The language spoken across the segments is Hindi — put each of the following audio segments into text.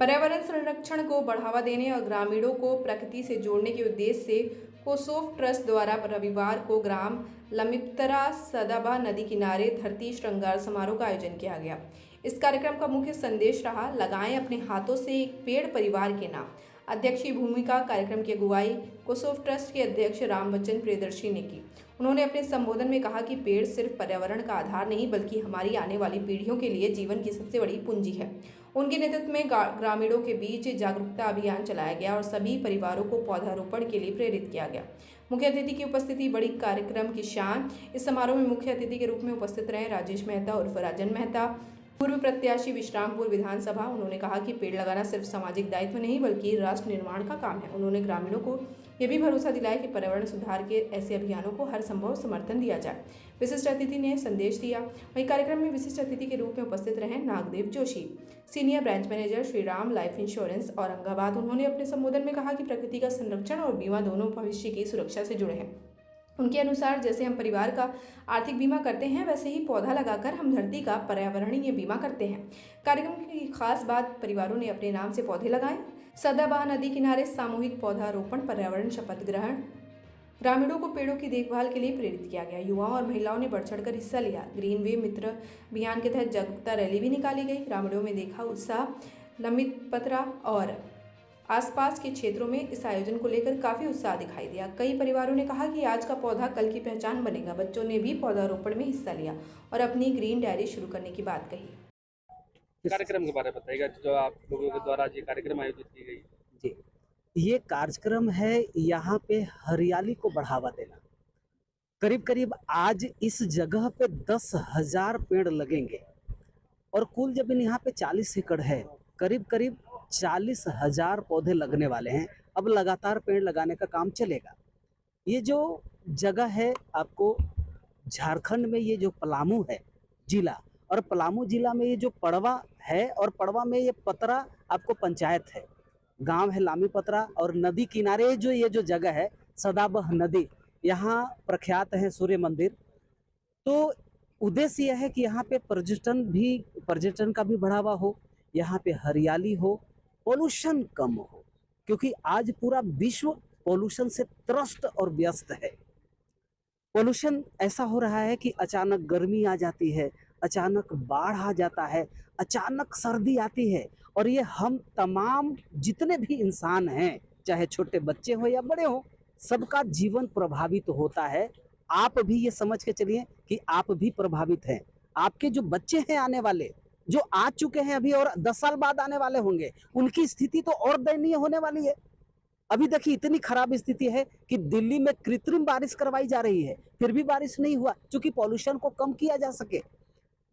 पर्यावरण संरक्षण को बढ़ावा देने और ग्रामीणों को प्रकृति से जोड़ने के उद्देश्य से कोसोव ट्रस्ट द्वारा रविवार को ग्राम लमिप्तरा सदाबा नदी किनारे धरती श्रृंगार समारोह का आयोजन किया गया। इस कार्यक्रम का मुख्य संदेश रहा, लगाएं अपने हाथों से एक पेड़ परिवार के नाम। अध्यक्षीय भूमिका कार्यक्रम की अगुवाई कोसोव ट्रस्ट के अध्यक्ष रामबच्चन प्रियदर्शी ने की। उन्होंने अपने संबोधन में कहा कि पेड़ सिर्फ पर्यावरण का आधार नहीं बल्कि हमारी आने वाली पीढ़ियों के लिए जीवन की सबसे बड़ी पूंजी है। उनके नेतृत्व में ग्रामीणों के बीच जागरूकता अभियान चलाया गया और सभी परिवारों को पौधारोपण के लिए प्रेरित किया गया। मुख्य अतिथि की उपस्थिति बड़ी कार्यक्रम की शान। इस समारोह में मुख्य अतिथि के रूप में उपस्थित रहे राजेश मेहता उर्फ राजन मेहता, पूर्व प्रत्याशी विश्रामपुर विधानसभा। उन्होंने कहा कि पेड़ लगाना सिर्फ सामाजिक दायित्व नहीं बल्कि राष्ट्र निर्माण का काम है। उन्होंने ग्रामीणों को यह भी भरोसा दिलाया कि पर्यावरण सुधार के ऐसे अभियानों को हर संभव समर्थन दिया जाए। विशिष्ट अतिथि ने संदेश दिया। वहीं कार्यक्रम में विशिष्ट अतिथि के रूप में उपस्थित रहे Nagdev Joshi, senior branch manager Shriram life insurance Aurangabad. उन्होंने अपने संबोधन में कहा कि प्रकृति का संरक्षण और बीमा दोनों भविष्य की सुरक्षा से जुड़े हैं। उनके अनुसार जैसे हम परिवार का आर्थिक बीमा करते हैं वैसे ही पौधा लगाकर हम धरती का पर्यावरणीय बीमा करते हैं। कार्यक्रम की खास बात, परिवारों ने अपने नाम से पौधे लगाए। सदाबहार नदी किनारे सामूहिक पौधारोपण, पर्यावरण शपथ ग्रहण, ग्रामीणों को पेड़ों की देखभाल के लिए प्रेरित किया गया। युवाओं और महिलाओं ने बढ़ चढ़कर हिस्सा लिया। ग्रीन वे मित्र अभियान के तहत जागरूकता रैली भी निकाली गई। ग्रामीणों में देखा उत्साह। लमितपत्रा और आसपास के क्षेत्रों में इस आयोजन को लेकर काफी उत्साह दिखाई दिया। कई परिवारों ने कहा कि आज का पौधा कल की पहचान बनेगा। बच्चों ने भी पौधारोपण में हिस्सा लिया और अपनी ग्रीन डायरी शुरू करने की बात कही। कार्यक्रम के बारे में बताइएगा जो आप लोगों के द्वारा ये कार्यक्रम आयोजित की गई। जी, ये कार्यक्रम है यहाँ पे हरियाली को बढ़ावा देना। करीब करीब आज इस जगह पे 10,000 पेड़ लगेंगे और कुल जमीन यहाँ पे 40 एकड़ है। करीब करीब 40,000 पौधे लगने वाले हैं। अब लगातार पेड़ लगाने का काम चलेगा। ये जो जगह है आपको झारखंड में, ये जो पलामू है जिला, और पलामू जिला में ये जो पड़वा है, और पड़वा में ये पतरा आपको पंचायत है, गांव है लामी पतरा, और नदी किनारे जो ये जो जगह है सदाबह नदी, यहाँ प्रख्यात है सूर्य मंदिर। तो उद्देश्य यह है कि यहाँ पे पर्यटन का भी बढ़ावा हो, यहाँ पे हरियाली हो, पोल्यूशन कम हो, क्योंकि आज पूरा विश्व पोल्यूशन से त्रस्त और व्यस्त है। पोल्यूशन ऐसा हो रहा है कि अचानक गर्मी आ जाती है, अचानक बाढ़ आ जाता है, अचानक सर्दी आती है, और ये हम तमाम जितने भी इंसान हैं, चाहे छोटे बच्चे हो या बड़े हो, सबका जीवन प्रभावित होता है। आप भी ये समझ के चलिए कि आप भी प्रभावित हैं। आपके जो बच्चे हैं आने वाले, जो आ चुके हैं अभी और 10 साल बाद आने वाले होंगे, उनकी स्थिति तो और दयनीय होने वाली है। अभी देखिए इतनी खराब स्थिति है कि दिल्ली में कृत्रिम बारिश करवाई जा रही है, फिर भी बारिश नहीं हुआ क्योंकि पॉल्यूशन को कम किया जा सके।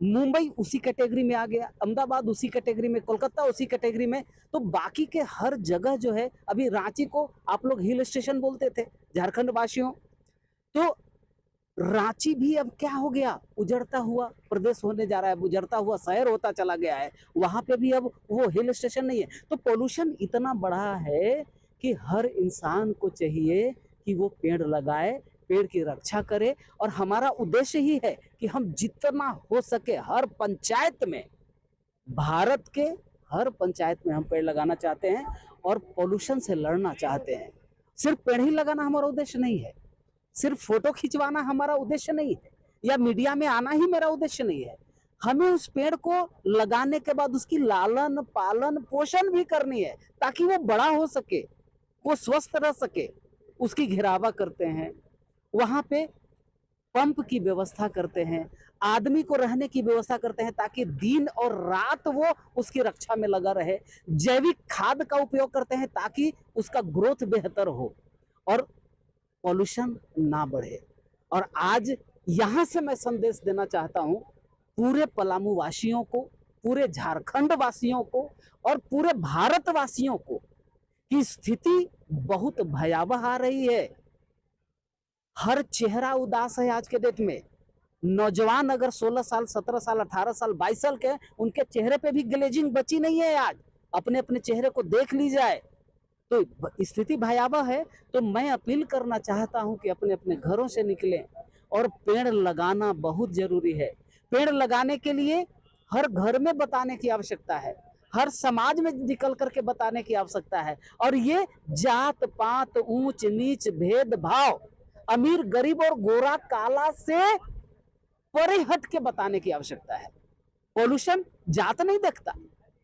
मुंबई उसी कैटेगरी में आ गया, अहमदाबाद उसी कैटेगरी में, कोलकाता उसी कैटेगरी में। तो बाकी के हर जगह जो है, अभी रांची को आप लोग हिल स्टेशन बोलते थे झारखंड वासियों, तो रांची भी अब क्या हो गया, उजड़ता हुआ प्रदेश होने जा रहा है, उजड़ता हुआ शहर होता चला गया है। वहां पे भी अब वो हिल स्टेशन नहीं है। तो पोल्यूशन इतना बढ़ा है कि हर इंसान को चाहिए कि वो पेड़ लगाए, पेड़ की रक्षा करे। और हमारा उद्देश्य ही है कि हम जितना हो सके हर पंचायत में, भारत के हर पंचायत में हम पेड़ लगाना चाहते हैं और पोल्यूशन से लड़ना चाहते हैं। सिर्फ पेड़ ही लगाना हमारा उद्देश्य नहीं है, सिर्फ फोटो खिंचवाना हमारा उद्देश्य नहीं है, या मीडिया में आना ही मेरा उद्देश्य नहीं है। हमें उस पेड़ को लगाने के बाद उसकी लालन पालन पोषण भी करनी है ताकि वो बड़ा हो सके, वो स्वस्थ रह सके। उसकी घेरावा करते हैं, वहां पे पंप की व्यवस्था करते हैं, आदमी को रहने की व्यवस्था करते हैं ताकि दिन और रात वो उसकी रक्षा में लगा रहे। जैविक खाद का उपयोग करते हैं ताकि उसका ग्रोथ बेहतर हो और पॉल्यूशन ना बढ़े। और आज यहां से मैं संदेश देना चाहता हूं पूरे पलामू वासियों को, पूरे झारखंड वासियों को और पूरे भारत वासियों को कि स्थिति बहुत भयावह आ रही है। हर चेहरा उदास है आज के डेट में। नौजवान अगर 16 साल, 17 साल, 18 साल, 22 साल के, उनके चेहरे पे भी ग्लेजिंग बची नहीं है। आज अपने अपने चेहरे को देख ली जाए तो स्थिति भयावह है। तो मैं अपील करना चाहता हूं कि अपने अपने घरों से निकलें और पेड़ लगाना बहुत जरूरी है। पेड़ लगाने के लिए हर घर में बताने की आवश्यकता है। हर समाज में निकल करके बताने की आवश्यकता है। और ये जात पात, ऊंच नीच, भेदभाव, अमीर गरीब और गोरा काला से परे हट के बताने की आवश्यकता है। पॉल्यूशन जात नहीं देखता,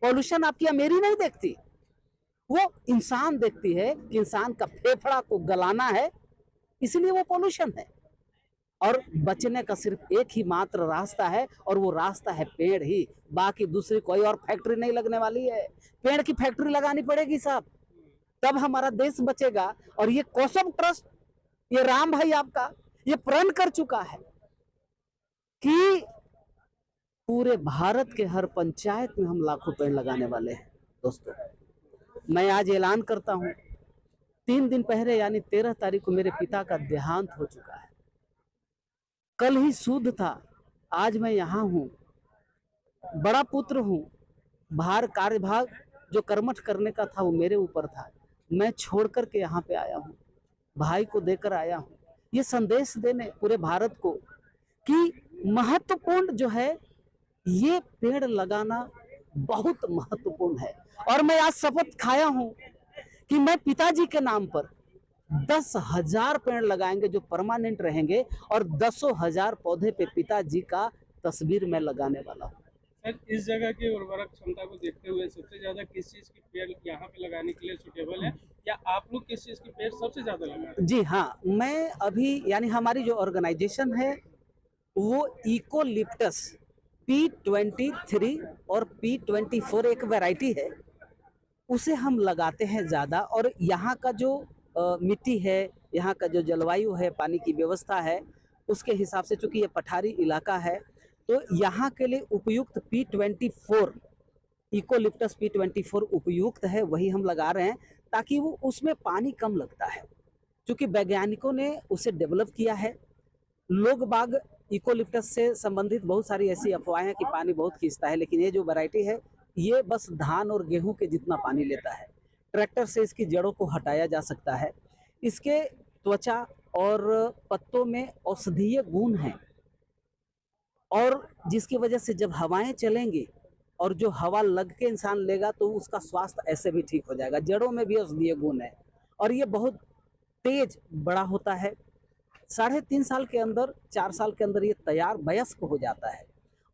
पॉल्यूशन आपकी अमीरी नहीं देखती, वो इंसान देखती है कि इंसान का फेफड़ा को गलाना है, इसलिए वो पॉल्यूशन है। और बचने का सिर्फ एक ही मात्र रास्ता है, और वो रास्ता है पेड़ ही। बाकी दूसरी कोई और फैक्ट्री नहीं लगने वाली है। पेड़ की फैक्ट्री लगानी पड़ेगी साहब, तब हमारा देश बचेगा। और ये कोसम ट्रस्ट, ये राम भाई आपका ये प्रण कर चुका है कि पूरे भारत के हर पंचायत में हम लाखों पेड़ लगाने वाले हैं। दोस्तों, मैं आज ऐलान करता हूं, 3 दिन पहले यानी 13 तारीख को मेरे पिता का देहांत हो चुका है। कल ही शुद्ध था, आज मैं यहाँ हूँ, बड़ा पुत्र हूँ। भार कार्यभाग जो कर्मठ करने का था वो मेरे ऊपर था, मैं छोड़ करके यहाँ पे आया हूँ, भाई को देकर आया हूँ, ये संदेश देने पूरे भारत को कि महत्वपूर्ण जो है ये पेड़ लगाना बहुत महत्वपूर्ण है। और मैं आज शपथ खाया हूँ कि मैं पिताजी के नाम पर 10,000 पेड़ लगाएंगे जो परमानेंट रहेंगे, और 10,000 पौधे पे पिताजी का तस्वीर मैं लगाने वाला हूँ। सर, इस जगह की उर्वरक क्षमता को देखते हुए सबसे ज्यादा किस चीज की पेड़ यहाँ पे लगाने के लिए सुटेबल है, या आप लोग किस चीज की पेड़ सबसे ज्यादा लगा रहे हैं? जी हाँ, मैं अभी यानी हमारी जो ऑर्गेनाइजेशन है वो इकोलिप्टस P23 और P24 एक वैरायटी है, उसे हम लगाते हैं ज़्यादा। और यहाँ का जो मिट्टी है, यहाँ का जो जलवायु है, पानी की व्यवस्था है, उसके हिसाब से, चूंकि ये पठारी इलाका है, तो यहाँ के लिए उपयुक्त P24, इकोलिप्टस P24 उपयुक्त है, वही हम लगा रहे हैं, ताकि वो उसमें पानी कम लगता है। क्योंकि वैज्ञानिकों ने उसे डेवलप किया है। लोग बाग इकोलिप्टस से संबंधित बहुत सारी ऐसी अफवाहें हैं कि पानी बहुत खींचता है, लेकिन ये जो वैरायटी है ये बस धान और गेहूं के जितना पानी लेता है। ट्रैक्टर से इसकी जड़ों को हटाया जा सकता है। इसके त्वचा और पत्तों में औषधीय गुण हैं, और जिसकी वजह से जब हवाएं चलेंगी और जो हवा लग के इंसान लेगा तो उसका स्वास्थ्य ऐसे भी ठीक हो जाएगा। जड़ों में भी औषधीय गुण है, और ये बहुत तेज बड़ा होता है। 3.5 साल के अंदर, 4 साल के अंदर ये तैयार वयस्क हो जाता है,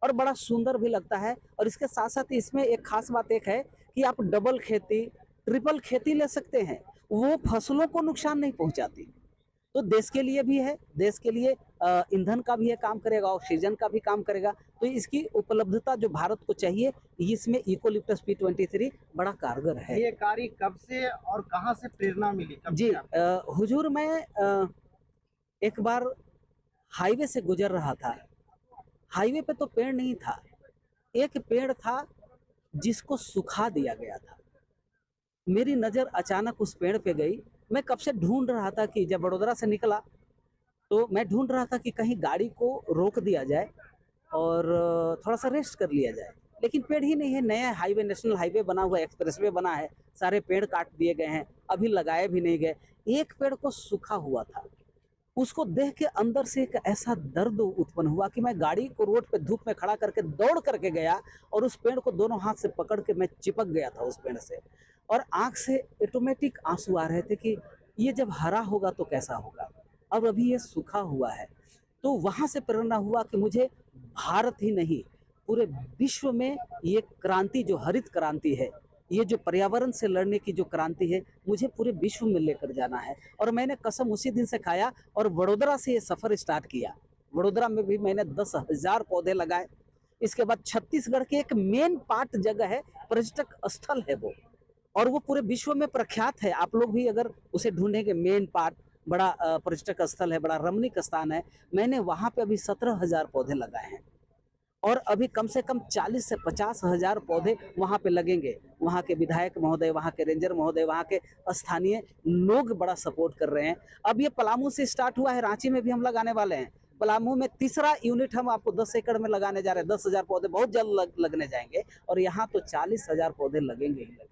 और बड़ा सुंदर भी लगता है। और इसके साथ साथ इसमें एक खास बात एक है कि आप डबल खेती, ट्रिपल खेती ले सकते हैं, वो फसलों को नुकसान नहीं पहुंचाती। तो देश के लिए भी है, देश के लिए ईंधन का भी है, काम करेगा, ऑक्सीजन का भी काम करेगा। तो इसकी उपलब्धता जो भारत को चाहिए, इसमें इकोलिप्टस P23 बड़ा कारगर है। ये कार्य कब से और कहां से प्रेरणा मिली? कब जी से आपको? हुजूर, मैं एक बार हाईवे से गुजर रहा था। हाईवे पे तो पेड़ नहीं था, एक पेड़ था जिसको सुखा दिया गया था। मेरी नज़र अचानक उस पेड़ पे गई। मैं कब से ढूंढ रहा था कि जब वडोदरा से निकला तो मैं ढूंढ रहा था कि कहीं गाड़ी को रोक दिया जाए और थोड़ा सा रेस्ट कर लिया जाए, लेकिन पेड़ ही नहीं है। नया हाईवे, नेशनल हाईवे बना हुआ है, एक्सप्रेसवे बना है, सारे पेड़ काट दिए गए हैं, अभी लगाए भी नहीं गए। एक पेड़ को सूखा हुआ था, उसको देख के अंदर से एक ऐसा दर्द उत्पन्न हुआ कि मैं गाड़ी को रोड पे धूप में खड़ा करके दौड़ करके गया, और उस पेड़ को दोनों हाथ से पकड़ के मैं चिपक गया था उस पेड़ से, और आंख से ऑटोमेटिक आंसू आ रहे थे कि ये जब हरा होगा तो कैसा होगा, अब अभी ये सूखा हुआ है। तो वहाँ से प्रेरणा हुआ कि मुझे भारत ही नहीं, पूरे विश्व में ये क्रांति, जो हरित क्रांति है, ये जो पर्यावरण से लड़ने की जो क्रांति है, मुझे पूरे विश्व में लेकर जाना है। और मैंने कसम उसी दिन से खाया और वडोदरा से ये सफ़र स्टार्ट किया। वडोदरा में भी मैंने 10,000 पौधे लगाए। इसके बाद छत्तीसगढ़ के एक मेन पार्ट जगह है, पर्यटक स्थल है वो, और वो पूरे विश्व में प्रख्यात है। आप लोग भी अगर उसे ढूंढेंगे, मेन पार्ट बड़ा पर्यटक स्थल है, बड़ा रमणीक स्थान है। मैंने वहाँ पे अभी 17,000 पौधे लगाए हैं, और अभी कम से कम 40 से 50,000 पौधे वहाँ पे लगेंगे। वहाँ के विधायक महोदय, वहाँ के रेंजर महोदय, वहाँ के स्थानीय लोग बड़ा सपोर्ट कर रहे हैं। अब ये पलामू से स्टार्ट हुआ है, रांची में भी हम लगाने वाले हैं। पलामू में तीसरा यूनिट हम आपको 10 एकड़ में लगाने जा रहे हैं। 10,000 पौधे बहुत जल्द लगने जाएंगे, और यहाँ तो 40,000 पौधे लगेंगे ही लगेंगे।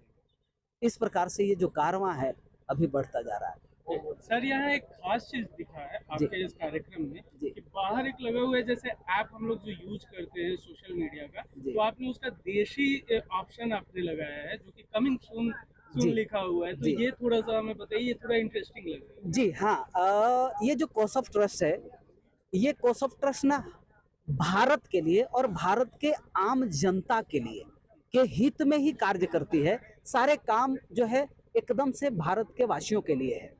इस प्रकार से ये जो कारवां है अभी बढ़ता जा रहा है। सर यहाँ एक खास चीज दिखा है आपके इस कार्यक्रम में जी। कि बाहर एक लगा हुआ है, जैसे ऐप हम लोग जो यूज करते हैं सोशल मीडिया का, जी। तो आपने उसका देशी ऑप्शन आपने लगाया है जो कि कमिंग सून जी। लिखा हुआ है, तो जी। ये थोड़ा सा हमें बताइए, ये थोड़ा इंटरेस्टिंग लग रहा है। जी हाँ, ये जो कोर्स ऑफ ट्रस्ट है, ये कोर्स ऑफ ट्रस्ट ना भारत के लिए और भारत के आम जनता के लिए के हित में ही कार्य करती है। सारे काम जो है एकदम से भारत के वासियों के लिए है।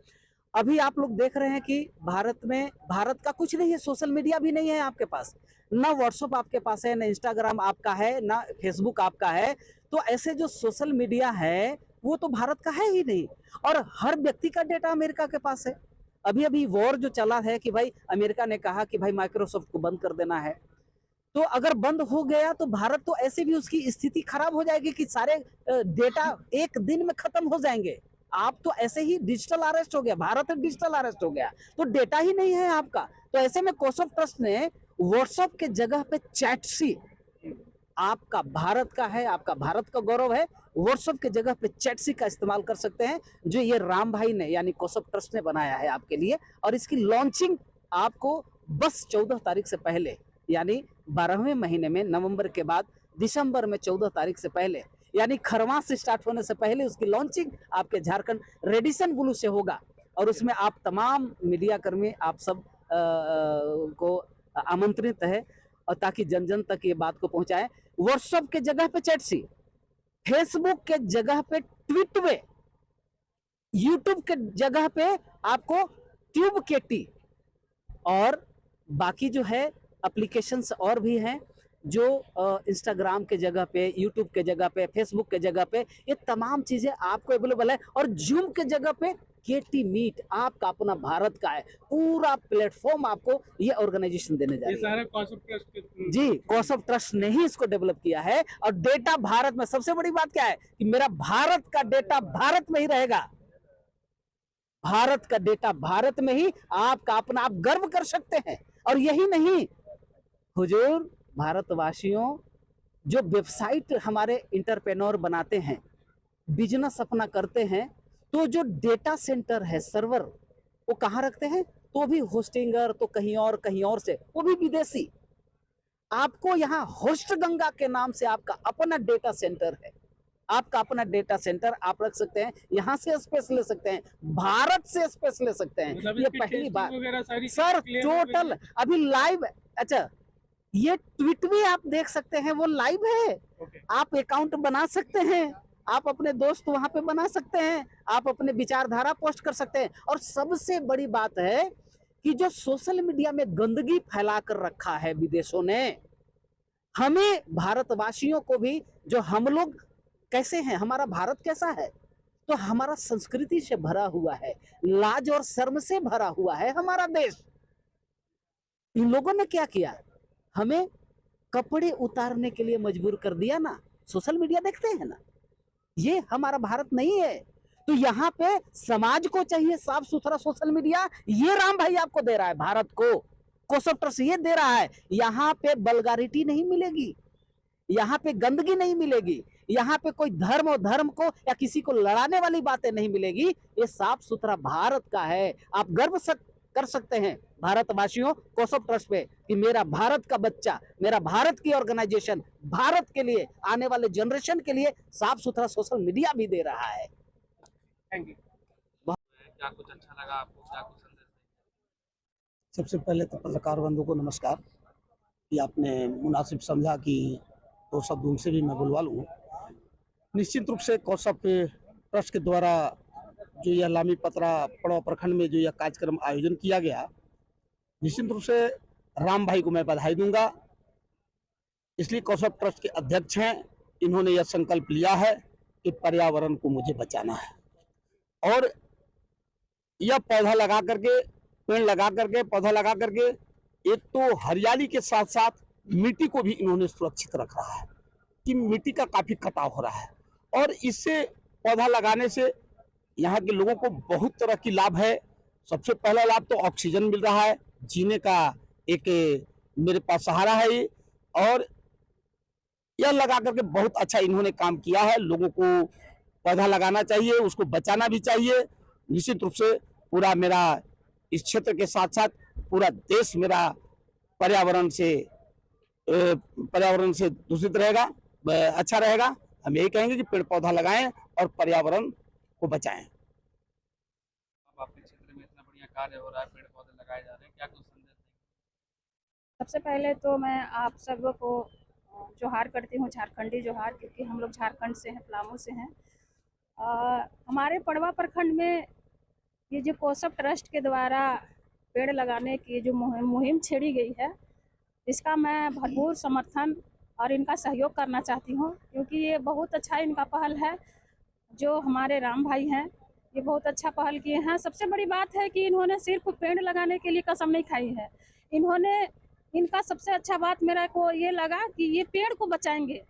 अभी आप लोग देख रहे हैं कि भारत में भारत का कुछ नहीं है, सोशल मीडिया भी नहीं है आपके पास, ना व्हाट्सएप आपके पास है, ना इंस्टाग्राम आपका है, ना फेसबुक आपका है। तो ऐसे जो सोशल मीडिया है वो तो भारत का है ही नहीं, और हर व्यक्ति का डेटा अमेरिका के पास है। अभी अभी वॉर जो चला है कि भाई अमेरिका ने कहा कि भाई माइक्रोसॉफ्ट को बंद कर देना है, तो अगर बंद हो गया तो भारत तो ऐसे भी उसकी स्थिति खराब हो जाएगी कि सारे डेटा एक दिन में खत्म हो जाएंगे। आप तो ऐसे ही डिजिटल अरेस्ट हो गया, भारत डिजिटल अरेस्ट हो गया, तो डेटा ही नहीं है आपका। तो ऐसे में कोर्स ऑफ ट्रस्ट ने व्हाट्सएप के जगह पे चैटसी, आपका भारत का है, आपका भारत का गौरव है, व्हाट्सएप के जगह पे चैटसी का इस्तेमाल कर सकते हैं, जो ये राम भाई ने यानी कोर्स ऑफ ट्रस्ट ने बनाया है आपके लिए। और इसकी लॉन्चिंग आपको बस 14 तारीख से पहले, यानी 12वें महीने में, नवंबर के बाद दिसंबर में 14 तारीख से पहले, यानी खरवास से स्टार्ट होने से पहले उसकी लॉन्चिंग आपके झारखंड रेडिसन ब्लू से होगा। और उसमें आप तमाम मीडिया कर्मी, आप सब को आमंत्रित है, और ताकि जन जन तक ये बात को पहुंचाएं। व्हाट्सएप के जगह पे चैटसी, फेसबुक के जगह पे ट्वीटवे, यूट्यूब के जगह पे आपको ट्यूब केटी, और बाकी जो है एप्लीकेशंस और भी हैं जो इंस्टाग्राम के जगह पे, यूट्यूब के जगह पे, फेसबुक के जगह पे, ये तमाम चीजें आपको अवेलेबल है। और जूम के जगह पे केटी मीट, आपका अपना भारत का है, पूरा प्लेटफॉर्म आपको ये ऑर्गेनाइजेशन देने जा ये रही है। सारा cost of trust ji, course of trust ने ही इसको डेवलप किया है। और डेटा भारत में, सबसे बड़ी बात क्या है कि मेरा भारत का डेटा भारत में ही रहेगा। भारत का डेटा भारत में ही, आपका अपना, आप गर्व कर सकते हैं। और यही नहीं हुजूर, भारतवासियों, जो वेबसाइट हमारे इंटरप्रेन्योर बनाते हैं, बिजनेस अपना करते हैं, तो जो डेटा सेंटर है, सर्वर, वो कहाँ रखते हैं? तो भी होस्टिंगर, तो कहीं और से, वो भी विदेशी। आपको यहाँ होस्ट गंगा के नाम से आपका अपना डेटा सेंटर है, आपका अपना डेटा सेंटर आप रख सकते हैं, यहाँ से स्पेस ले सकते हैं, भारत से स्पेस ले सकते हैं। मतलब ये इसकी पहली टेस्टिंग बार वगैरह सारी सर, चीजें clear हो गई टोटल है? अभी लाइव। अच्छा, ये ट्वीट भी आप देख सकते हैं, वो लाइव है। ओके। आप अकाउंट बना सकते हैं, आप अपने दोस्त वहां पे बना सकते हैं, आप अपने विचारधारा पोस्ट कर सकते हैं। और सबसे बड़ी बात है कि जो सोशल मीडिया में गंदगी फैला कर रखा है विदेशों ने, हमें भारतवासियों को भी, जो हम लोग कैसे हैं, हमारा भारत कैसा है, तो हमारा संस्कृति से भरा हुआ है, लाज और शर्म से भरा हुआ है हमारा देश। इन लोगों ने क्या किया, हमें कपड़े उतारने के लिए मजबूर कर दिया ना। सोशल मीडिया देखते हैं ना, ये हमारा भारत नहीं है। तो यहाँ पे समाज को चाहिए साफ सुथरा सोशल मीडिया, ये राम भाई आपको दे रहा है, भारत को कोर्स ऑफ ट्रस्ट ये दे रहा है। यहाँ पे वल्गैरिटी नहीं मिलेगी, यहाँ पे गंदगी नहीं मिलेगी, यहाँ पे कोई धर्म और धर्म को या किसी को लड़ाने वाली बातें नहीं मिलेगी। ये साफ सुथरा भारत का है। आप गर्व कर सकते हैं भारतवासियों कोर्स ऑफ ट्रस्ट पे कि मेरा भारत का बच्चा, मेरा भारत की ऑर्गेनाइजेशन भारत के लिए, आने वाले जनरेशन के लिए साफ सुथरा सोशल मीडिया भी दे रहा है। Thank you. क्या कुछ अच्छा लगा आपको, क्या कुछ संदेश देंगे? सबसे पहले तो पत्रकार बंधु को नमस्कार कि आपने मुनासिब समझा कि 2 शब्द उनसे भी मैं बुलवा लूँ। निश्चित रूप से कोर्स ऑफ ट्रस्ट के द्वारा जो यह लामी पतरा पड़ाव प्रखंड में जो यह कार्यक्रम आयोजन किया गया, निश्चित रूप से राम भाई को मैं बधाई दूंगा। इसलिए कोर्स ऑफ ट्रस्ट के अध्यक्ष हैं, इन्होंने यह संकल्प लिया है कि पर्यावरण को मुझे बचाना है, और यह पौधा लगा करके, पेड़ लगा करके, पौधा लगा करके, एक तो हरियाली के साथ साथ मिट्टी को भी इन्होंने सुरक्षित रख रहा है कि मिट्टी का काफी कटाव हो रहा है। और इससे पौधा लगाने से यहाँ के लोगों को बहुत तरह की लाभ है। सबसे पहला लाभ तो ऑक्सीजन मिल रहा है, जीने का एक मेरे पास सहारा है ये, और यह लगा करके बहुत अच्छा इन्होंने काम किया है। लोगों को पौधा लगाना चाहिए, उसको बचाना भी चाहिए। निश्चित रूप से पूरा मेरा इस क्षेत्र के साथ साथ पूरा देश मेरा पर्यावरण से दूषित रहेगा, अच्छा रहेगा। हम यही कहेंगे कि पेड़ पौधा लगाएं और पर्यावरण को बचाएं। अब आपके क्षेत्र में इतना बढ़िया कार्य हो रहा है, पेड़ पौधे लगाए जा रहे हैं, क्या कुछ संदेश देंगे? सबसे पहले तो मैं आप सबको जोहार करती हूँ, झारखंडी जोहार, क्योंकि हम लोग झारखंड से हैं, पलामू से हैं। हमारे पड़वा प्रखंड में ये जो कोसप ट्रस्ट के द्वारा पेड़ लगाने की जो मुहिम छेड़ी गई है, इसका मैं भरपूर समर्थन और इनका सहयोग करना चाहती हूँ, क्योंकि ये बहुत अच्छा इनका पहल है। जो हमारे राम भाई हैं, ये बहुत अच्छा पहल किए हैं। सबसे बड़ी बात है कि इन्होंने सिर्फ पेड़ लगाने के लिए कसम नहीं खाई है। इनका सबसे अच्छा बात मेरा को ये लगा कि ये पेड़ को बचाएंगे।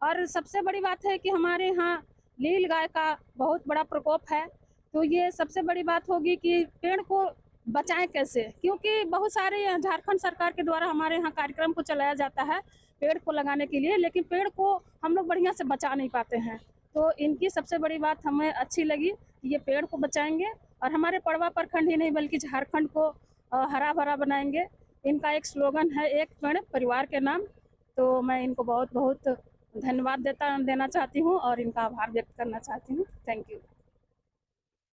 और सबसे बड़ी बात है कि हमारे यहाँ नील गाय का बहुत बड़ा प्रकोप है, तो ये सबसे बड़ी बात होगी कि पेड़ को बचाएं कैसे, क्योंकि बहुत सारे झारखंड सरकार के द्वारा हमारे यहाँ कार्यक्रम को चलाया जाता है पेड़ को लगाने के लिए, लेकिन पेड़ को हम लोग बढ़िया से बचा नहीं पाते हैं। तो इनकी सबसे बड़ी बात हमें अच्छी लगी कि ये पेड़ को बचाएंगे और हमारे पड़वा प्रखंड ही नहीं बल्कि झारखंड को हरा भरा बनाएंगे। इनका एक स्लोगन है, एक पेड़ परिवार के नाम। तो मैं इनको बहुत बहुत धन्यवाद देना चाहती हूँ और इनका आभार व्यक्त करना चाहती हूँ। Thank you.